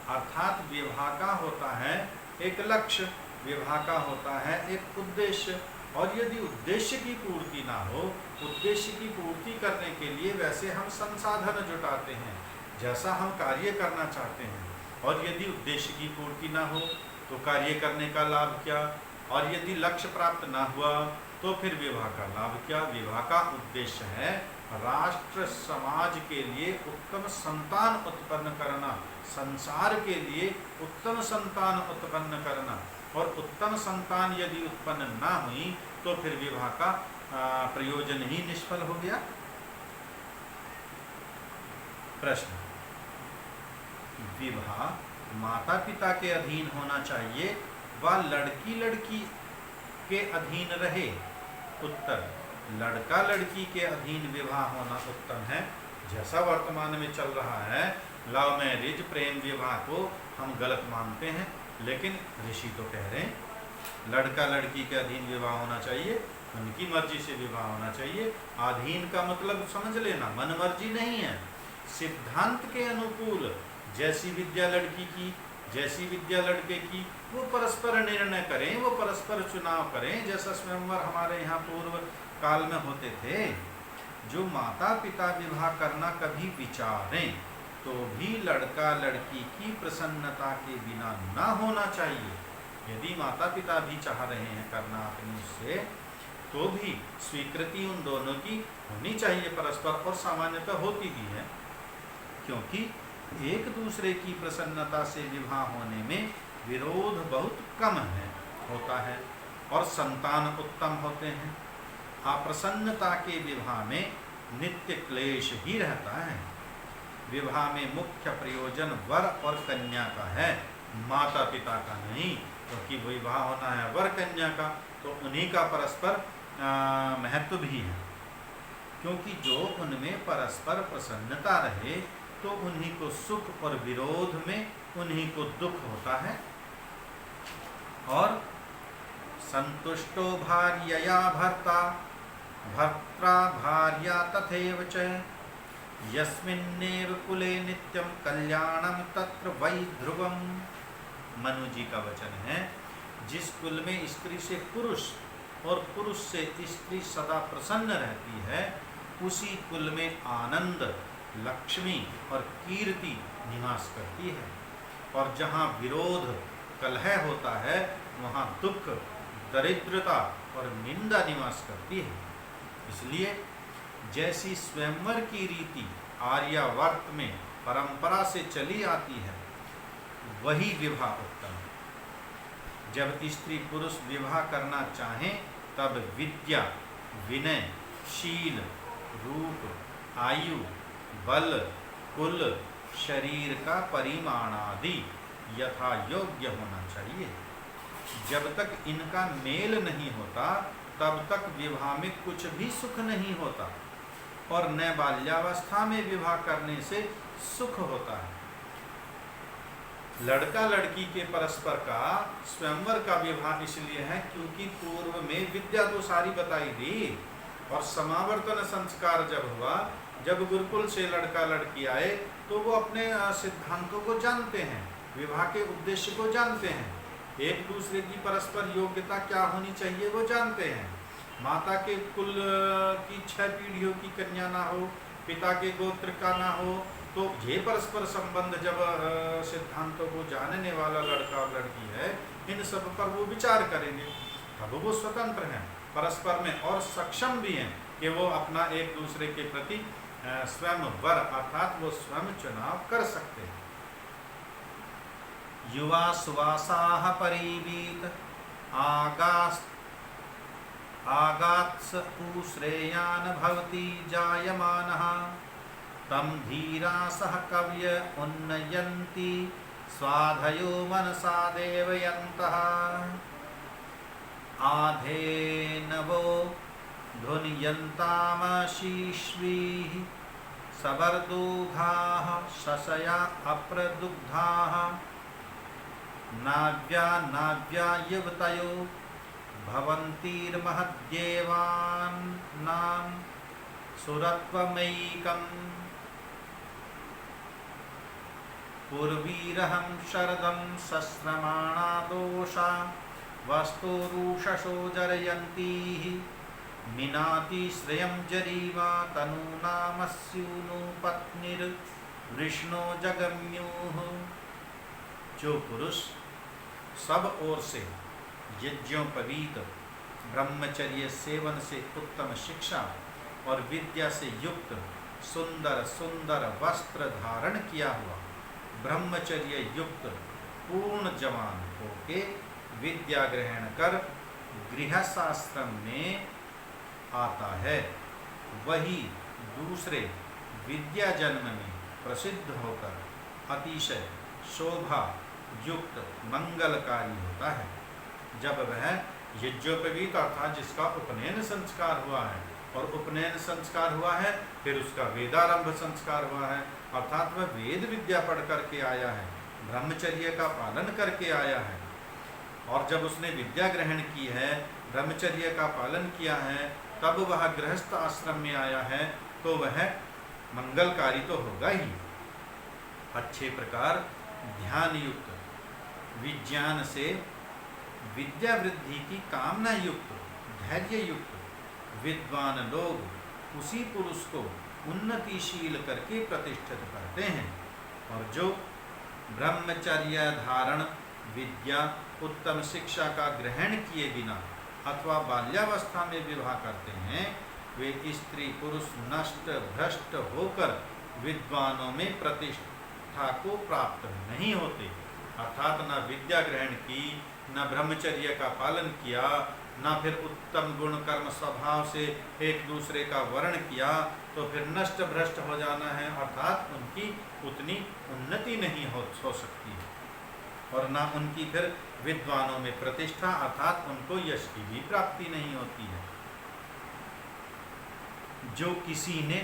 अर्थात विवाह का होता है एक लक्ष्य, विवाह का होता है एक उद्देश्य, और यदि उद्देश्य की पूर्ति ना हो, उद्देश्य की पूर्ति करने के लिए वैसे हम संसाधन जुटाते हैं जैसा हम कार्य करना चाहते हैं, और यदि उद्देश्य की पूर्ति ना हो तो कार्य करने का लाभ क्या, और यदि लक्ष्य प्राप्त ना हुआ तो फिर विवाह का लाभ क्या। विवाह का उद्देश्य है राष्ट्र समाज के लिए उत्तम संतान उत्पन्न करना, संसार के लिए उत्तम संतान उत्पन्न करना, और उत्तम संतान यदि उत्पन्न ना हुई तो फिर विवाह का प्रयोजन ही निष्फल हो गया। प्रश्न, विवाह माता पिता के अधीन होना चाहिए व लड़की लड़की के अधीन रहे? उत्तर, लड़का लड़की के अधीन विवाह होना उत्तम है। जैसा वर्तमान में चल रहा है लव मैरिज, प्रेम विवाह को हम गलत मानते हैं, लेकिन ऋषि तो कह रहे हैं लड़का लड़की के अधीन विवाह होना चाहिए, उनकी मर्जी से विवाह होना चाहिए। अधीन का मतलब समझ लेना, मन मर्जी नहीं है, सिद्धांत के अनुकूल जैसी विद्या लड़की की, जैसी विद्या लड़के की, वो परस्पर निर्णय करें, वो परस्पर चुनाव करें, जैसा स्वयंवर हमारे यहाँ पूर्व काल में होते थे। जो माता पिता विवाह करना कभी विचारें तो भी लड़का लड़की की प्रसन्नता के बिना ना होना चाहिए। यदि माता पिता भी चाह रहे हैं करना अपनी उससे, तो भी स्वीकृति उन दोनों की होनी चाहिए परस्पर, और सामान्यतः होती भी है, क्योंकि एक दूसरे की प्रसन्नता से विवाह होने में विरोध बहुत कम होता है और संतान उत्तम होते हैं। अप्रसन्नता के विवाह में नित्य क्लेश ही रहता है। विवाह में मुख्य प्रयोजन वर और कन्या का है, माता पिता का नहीं, क्योंकि तो विवाह होना है वर कन्या का, तो उन्हीं का परस्पर महत्व भी है, क्योंकि जो उनमें परस्पर प्रसन्नता रहे तो उन्हीं को सुख और विरोध में उन्हीं को दुख होता है। और संतुष्टो भार्यया भर्ता भर्त्रा भार्या तथैव च यस्मिन्नेव कुले नित्यं कल्याणं तत्र वै ध्रुवम्। मनु जी का वचन है, जिस कुल में स्त्री से पुरुष और पुरुष से स्त्री सदा प्रसन्न रहती है, उसी कुल में आनंद, लक्ष्मी और कीर्ति निवास करती है। और जहाँ विरोध कलह होता है, वहाँ दुख, दरिद्रता और निंदा निवास करती है। इसलिए जैसी स्वयंवर की रीति आर्यावर्त में परंपरा से चली आती है, वही विवाह उत्तम है। जब स्त्री पुरुष विवाह करना चाहें, तब विद्या, विनय, शील, रूप, आयु, बल, कुल, शरीर का परिमाण आदि यथा योग्य होना चाहिए। जब तक इनका मेल नहीं होता, तब तक विवाह में कुछ भी सुख नहीं होता, और न बाल्यावस्था में विवाह करने से सुख होता है। लड़का लड़की के परस्पर का स्वयंवर का विवाह इसलिए है क्योंकि पूर्व में विद्या तो सारी बताई दी, और समावर्तन संस्कार जब हुआ, जब गुरुकुल से लड़का लड़की आए, तो वो अपने सिद्धांतों को जानते हैं, विवाह के उद्देश्य को जानते हैं, एक दूसरे की परस्पर योग्यता क्या होनी चाहिए वो जानते हैं। माता के कुल की 6 पीढ़ियों की कन्या ना हो, पिता के गोत्र का ना हो, तो ये परस्पर संबंध जब सिद्धांतों को जानने वाला लड़का और लड़की है, इन सब पर वो विचार करेंगे, तब वो स्वतंत्र हैं परस्पर में, और सक्षम भी हैं कि वो अपना एक दूसरे के प्रति स्वयं वर अर्थात वो स्वयं चुनाव कर सकते हैं। युवा सुवासाः परिवीत आगात्स उश्रेयान् भवति जायमानः तं धीरा सह कवय उन्नयन्ति स्वाधयो मनसा देवयन्तः आधेनवो धुनयन्तामशीश्वीः सबर्दुघाः शशया अप्रदुग्धाः नाव्या युवतयो भवन्तीर्महद्देवानां सुरत्वमैकम् पूर्वीरहं शरदं सस्रमाणा दोषा वस्तुरुषशो जरयन्तीः मिनाति श्रियं जरीवा तनूनामस्यूनु पत्निर्वृष्णो जगम्युः। जो पुरुष सब ओर से यज्ञोपवीत ब्रह्मचर्य सेवन से उत्तम शिक्षा और विद्या से युक्त सुंदर सुंदर वस्त्र धारण किया हुआ, ब्रह्मचर्य युक्त पूर्ण जवान होके विद्या ग्रहण कर गृहस्थाश्रम में आता है, वही दूसरे विद्या जन्म में प्रसिद्ध होकर अतिशय शोभा युक्त मंगलकारी होता है। जब वह यज्ञोपवीत अर्थात जिसका उपनयन संस्कार हुआ है, और उपनयन संस्कार हुआ है फिर उसका वेदारंभ संस्कार हुआ है, अर्थात वह वेद विद्या पढ़ करके आया है, ब्रह्मचर्य का पालन करके आया है, और जब उसने विद्या ग्रहण की है, ब्रह्मचर्य का पालन किया है, तब वह गृहस्थ आश्रम में आया है, तो वह मंगलकारी तो होगा ही। अच्छे प्रकार ध्यान युक्त, विज्ञान से विद्या वृद्धि की कामना युक्त, धैर्य युक्त विद्वान लोग उसी पुरुष को उन्नतिशील करके प्रतिष्ठित करते हैं। और जो ब्रह्मचर्य धारण, विद्या, उत्तम शिक्षा का ग्रहण किए बिना अथवा बाल्यावस्था में विवाह करते हैं, वे स्त्री पुरुष नष्ट भ्रष्ट होकर विद्वानों में प्रतिष्ठा को प्राप्त नहीं होते। अर्थात न विद्या ग्रहण की, न ब्रह्मचर्य का पालन किया, न फिर उत्तम गुण कर्म स्वभाव से एक दूसरे का वर्ण किया, तो फिर नष्ट भ्रष्ट हो जाना है, अर्थात उनकी उतनी उन्नति नहीं हो सकती है, और न उनकी फिर विद्वानों में प्रतिष्ठा अर्थात उनको यश की भी प्राप्ति नहीं होती है। जो किसी ने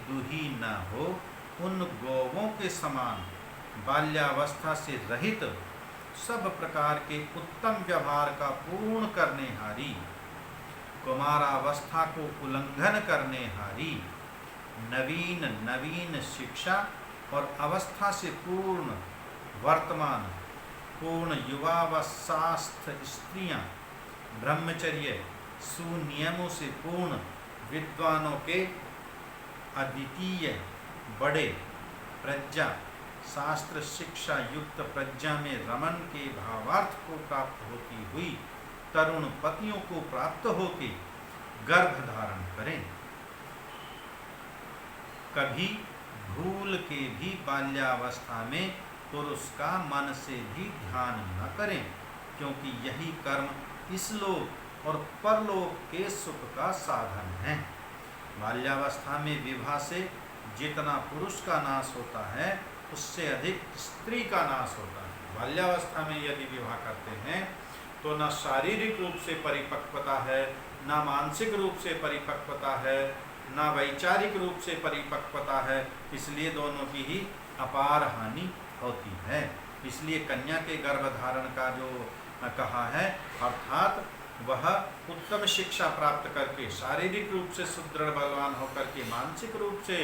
दुही न हो, उन गौवों के समान बाल्यावस्था से रहित सब प्रकार के उत्तम व्यवहार का पूर्ण करने हारी, कुमारावस्था को उल्लंघन करने हारी, नवीन शिक्षा और अवस्था से पूर्ण वर्तमान पूर्ण युवावस्थास्थ स्त्रियां, ब्रह्मचर्य सुनियमों से पूर्ण विद्वानों के अद्वितीय बड़े प्रज्ञा शास्त्र शिक्षा युक्त प्रज्ञा में रमन के भावार्थ को प्राप्त होती हुई तरुण पतियों को प्राप्त होके गर्भ धारण करें। कभी भूल के भी बाल्यावस्था में पुरुष का मन से भी ध्यान न करें, क्योंकि यही कर्म इस लोक और परलोक के सुख का साधन है। बाल्यावस्था में विवाह से जितना पुरुष का नाश होता है, उससे अधिक स्त्री का नाश होता है। बाल्यावस्था में यदि विवाह करते हैं तो न शारीरिक रूप से परिपक्वता है, न मानसिक रूप से परिपक्वता है, न वैचारिक रूप से परिपक्वता है, इसलिए दोनों की ही अपार हानि होती है। इसलिए कन्या के गर्भधारण का जो कहा है, अर्थात वह उत्तम शिक्षा प्राप्त करके शारीरिक रूप से सुदृढ़ बलवान होकर के, मानसिक रूप से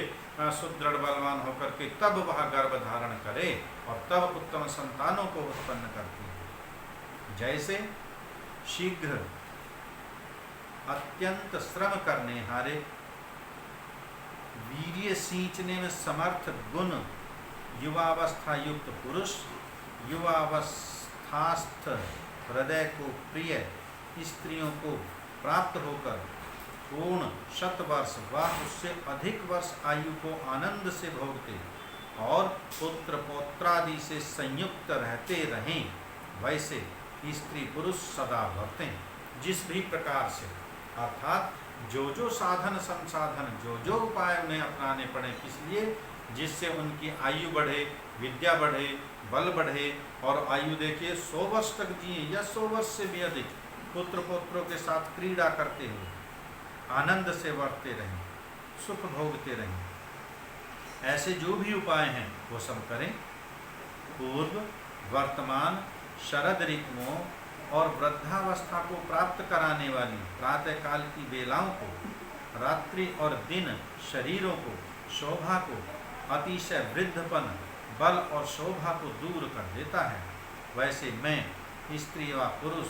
सुदृढ़ बलवान होकर के तब वह गर्भ धारण करे और तब उत्तम संतानों को उत्पन्न करती है। जैसे शीघ्र अत्यंत श्रम करने हारे, वीर्य सींचने में समर्थ गुण युवावस्था युक्त पुरुष, युवावस्थास्थ हृदय को प्रिय स्त्रियों को प्राप्त होकर पूर्ण 100 वर्ष व उससे अधिक वर्ष आयु को आनंद से भोगते और पुत्र पौत्रादि से संयुक्त रहते रहें, वैसे स्त्री पुरुष सदा वर्तें। जिस भी प्रकार से, अर्थात जो साधन संसाधन, जो उपाय उन्हें अपनाने पड़े, इसलिए जिससे उनकी आयु बढ़े, विद्या बढ़े, बल बढ़े, और आयु देखिए 100 वर्ष तक जिए या 100 वर्ष से भी अधिक पुत्र पौत्रों के साथ क्रीड़ा करते हुए आनंद से वर्तते रहें, सुख भोगते रहें। ऐसे जो भी उपाय हैं वो सब करें। पूर्व, वर्तमान, शरद ऋतुओं और वृद्धावस्था को प्राप्त कराने वाली प्रातःकाल की बेलाओं को, रात्रि और दिन शरीरों को, शोभा को, अतिशय वृद्धपन, बल और शोभा को दूर कर देता है। वैसे मैं स्त्री व पुरुष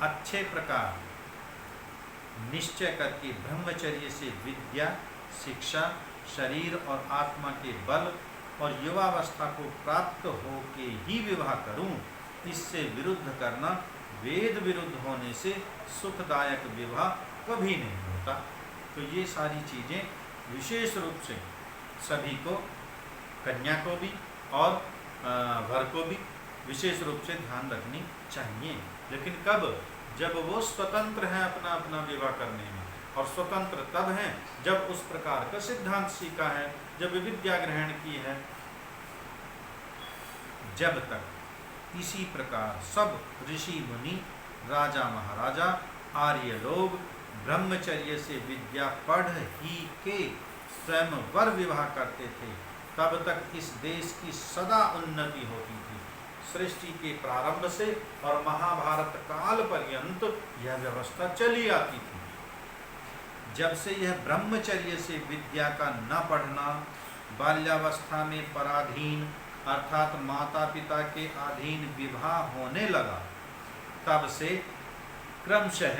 अच्छे प्रकार निश्चय करके ब्रह्मचर्य से विद्या, शिक्षा, शरीर और आत्मा के बल और युवावस्था को प्राप्त होके ही विवाह करूं, इससे विरुद्ध करना वेद विरुद्ध होने से सुखदायक विवाह कभी नहीं होता। तो ये सारी चीज़ें विशेष रूप से सभी को, कन्या को भी और वर को भी विशेष रूप से ध्यान रखनी चाहिए। लेकिन कब? जब वो स्वतंत्र हैं अपना अपना विवाह करने में, और स्वतंत्र तब हैं जब उस प्रकार का सिद्धांत सीखा है, जब विद्या ग्रहण की है। जब तक इसी प्रकार सब ऋषि मुनि, राजा महाराजा, आर्य लोग ब्रह्मचर्य से विद्या पढ़ ही के स्वयं वर विवाह करते थे, तब तक इस देश की सदा उन्नति होती थी। सृष्टि के प्रारंभ से और महाभारत काल पर्यंत यह व्यवस्था चली आती थी। जब से यह ब्रह्मचर्य से विद्या का न पढ़ना, बाल्यावस्था में पराधीन अर्थात माता पिता के अधीन विवाह होने लगा, तब से क्रमशः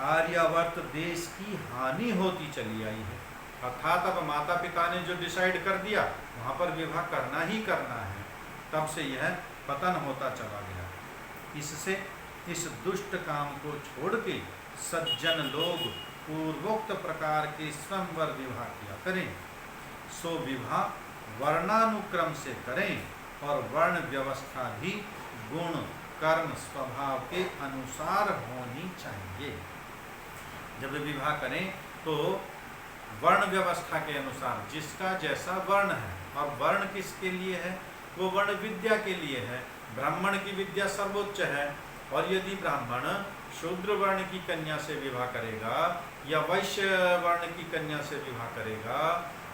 आर्यावर्त देश की हानि होती चली आई है। अर्थात अब माता पिता ने जो डिसाइड कर दिया वहाँ पर विवाह करना ही करना है, तब से यह पतन होता चला गया। इससे इस दुष्ट काम को छोड़ के सज्जन लोग पूर्वोक्त प्रकार के स्वयंवर विवाह किया करें। सो विवाह वर्णानुक्रम से करें और वर्ण व्यवस्था भी गुण कर्म स्वभाव के अनुसार होनी चाहिए। जब विवाह करें तो वर्ण व्यवस्था के अनुसार, जिसका जैसा वर्ण है, और वर्ण किसके लिए है, वो वर्ण विद्या के लिए है। ब्राह्मण की विद्या सर्वोच्च है, और यदि ब्राह्मण शूद्र वर्ण की कन्या से विवाह करेगा या वैश्य वर्ण की कन्या से विवाह करेगा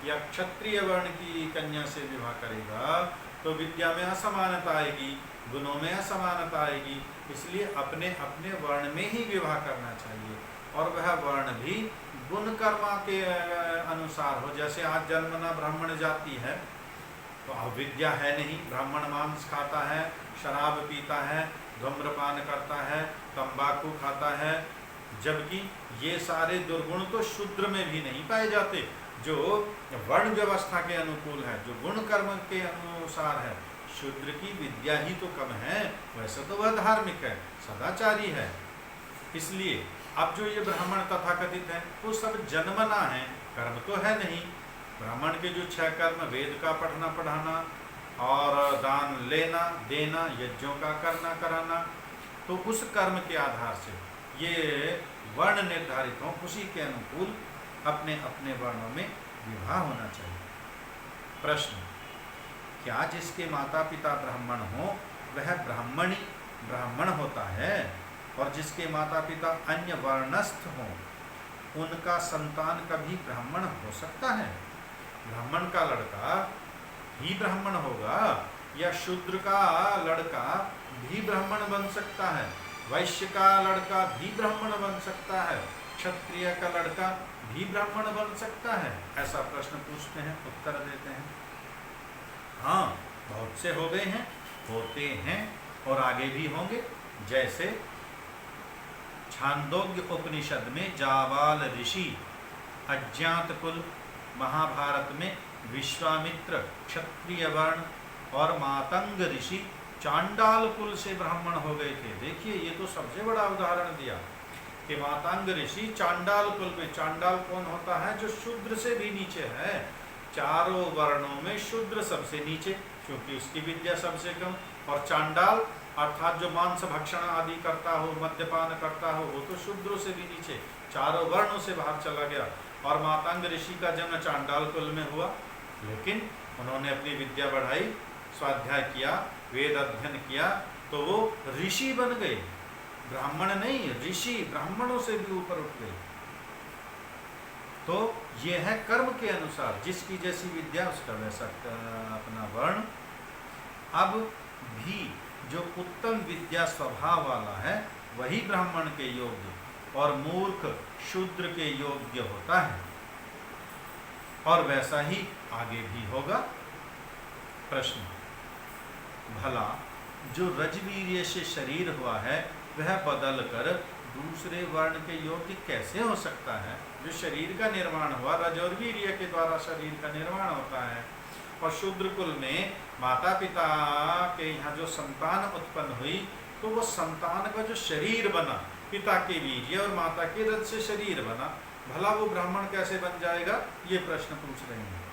या क्षत्रिय वर्ण की कन्या से विवाह करेगा तो विद्या में असमानता आएगी, गुणों में असमानता आएगी। इसलिए अपने अपने वर्ण में ही विवाह करना चाहिए, और वह वर्ण भी गुण कर्मा के अनुसार हो। जैसे आज जन्मना ब्राह्मण जाति है तो अविद्या है नहीं, ब्राह्मण मांस खाता है, शराब पीता है, धूम्रपान करता है, तंबाकू खाता है, जबकि ये सारे दुर्गुण तो शूद्र में भी नहीं पाए जाते। जो वर्ण व्यवस्था के अनुकूल है, जो गुण कर्म के अनुसार है, शूद्र की विद्या ही तो कम है, वैसे तो वह धार्मिक है, सदाचारी है। इसलिए अब जो ये ब्राह्मण तथाकथित है वो सब जन्मना है, कर्म तो है नहीं। ब्राह्मण के जो 6 कर्म, वेद का पढ़ना पढ़ाना और दान लेना देना, यज्ञों का करना कराना, तो उस कर्म के आधार से ये वर्ण निर्धारित हों, उसी के अनुकूल अपने अपने वर्णों में विवाह होना चाहिए। प्रश्न, क्या जिसके माता पिता ब्राह्मण हो वह ब्राह्मणी ब्राह्मण होता है, और जिसके माता पिता अन्य वर्णस्थ हों उनका संतान कभी ब्राह्मण हो सकता है? ब्राह्मण का लड़का भी ब्राह्मण होगा या शूद्र का लड़का भी ब्राह्मण बन सकता है, वैश्य का लड़का भी ब्राह्मण बन सकता है, क्षत्रिय का लड़का भी ब्राह्मण बन सकता है? ऐसा प्रश्न पूछते हैं, उत्तर देते हैं हाँ, बहुत से हो गए हैं, होते हैं और आगे भी होंगे। जैसे छांदोग्य उपनिषद में जाबाल ऋषि अज्ञात कुल, महाभारत में विश्वामित्र क्षत्रिय वर्ण और मातंग ऋषि चांडाल कुल से ब्राह्मण हो गए थे। देखिए ये तो सबसे बड़ा उदाहरण दिया कि मातंग ऋषि चांडाल कुल में, चांडाल कौन होता है? जो शूद्र से भी नीचे है। चारों वर्णों में शूद्र सबसे नीचे, क्योंकि उसकी विद्या सबसे कम, और चांडाल अर्थात जो मांस भक्षण आदि करता हो, मद्यपान करता हो, वो तो शूद्रों से भी नीचे, चारों वर्णों से बाहर चला गया। और मातंग ऋषि का जन्म चांडाल कुल में हुआ, लेकिन उन्होंने अपनी विद्या बढ़ाई, स्वाध्याय किया, वेद अध्ययन किया, तो वो ऋषि बन गए, ब्राह्मण नहीं ऋषि, ब्राह्मणों से भी ऊपर उठ गए। तो ये है कर्म के अनुसार, जिसकी जैसी विद्या उसका वैसा अपना वर्ण। अब भी जो उत्तम विद्या स्वभाव वाला है वही ब्राह्मण के योग्य और मूर्ख शूद्र के योग्य होता है, और वैसा ही आगे भी होगा। प्रश्न, भला जो रजवीर्य से शरीर हुआ है वह बदल कर दूसरे वर्ण के योग्य कैसे हो सकता है? जो शरीर का निर्माण हुआ, रज और वीर्य के द्वारा शरीर का निर्माण होता है, और शूद्र कुल में माता पिता के यहाँ जो संतान उत्पन्न हुई तो वो संतान का जो शरीर बना, पिता के वीर्य और माता के रज से शरीर बना, भला वो ब्राह्मण कैसे बन जाएगा? ये प्रश्न पूछ रहे हैं।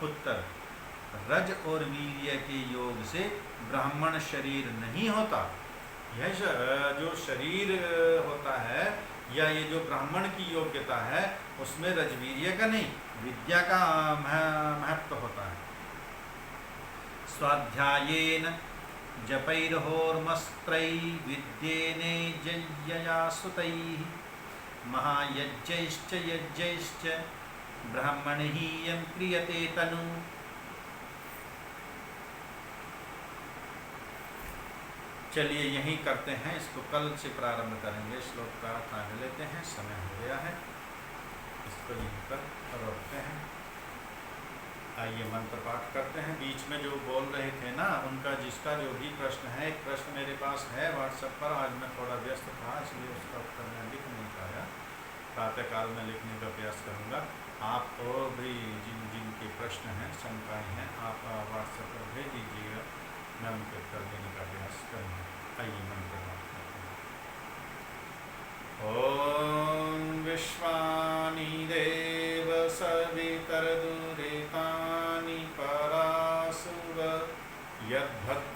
उत्तर, रज और वीर्य के योग से ब्राह्मण शरीर नहीं होता। यह जो शरीर होता है या ये जो ब्राह्मण की योग्यता है उसमें रजवीर्य का नहीं, विद्या का महत्व होता है। स्वाध्यायेन जपैर्होर्मस्त्रै विद्येने जय्यया सुतैः महायज्ञैश्च यज्ञैश्च ब्राह्मणीयं क्रियते तनु। चलिए यहीं करते हैं, इसको कल से प्रारंभ करेंगे। श्लोक का अर्थ आगे लेते हैं, समय हो गया है, इसको यहीं पर रोकते हैं। आइए मंत्र पाठ करते हैं। बीच में जो बोल रहे थे ना, उनका जिसका जो भी प्रश्न है, एक प्रश्न मेरे पास है व्हाट्सएप पर, आज मैं थोड़ा व्यस्त था इसलिए उसका उत्तर मैं लिख नहीं पाया, प्रातःकाल में लिखने का प्रयास करूँगा। आप और भी जिनके प्रश्न हैं, शंकाएँ हैं, आप व्हाट्सएप पर भेज दीजिएगा, मैं उनके उत्तर देने का प्रयास करूँगा। आइए मंत्र बात करते हैं। ओम विश्वानि देव सवितर्दुरितानि परासुव यद्भक्ति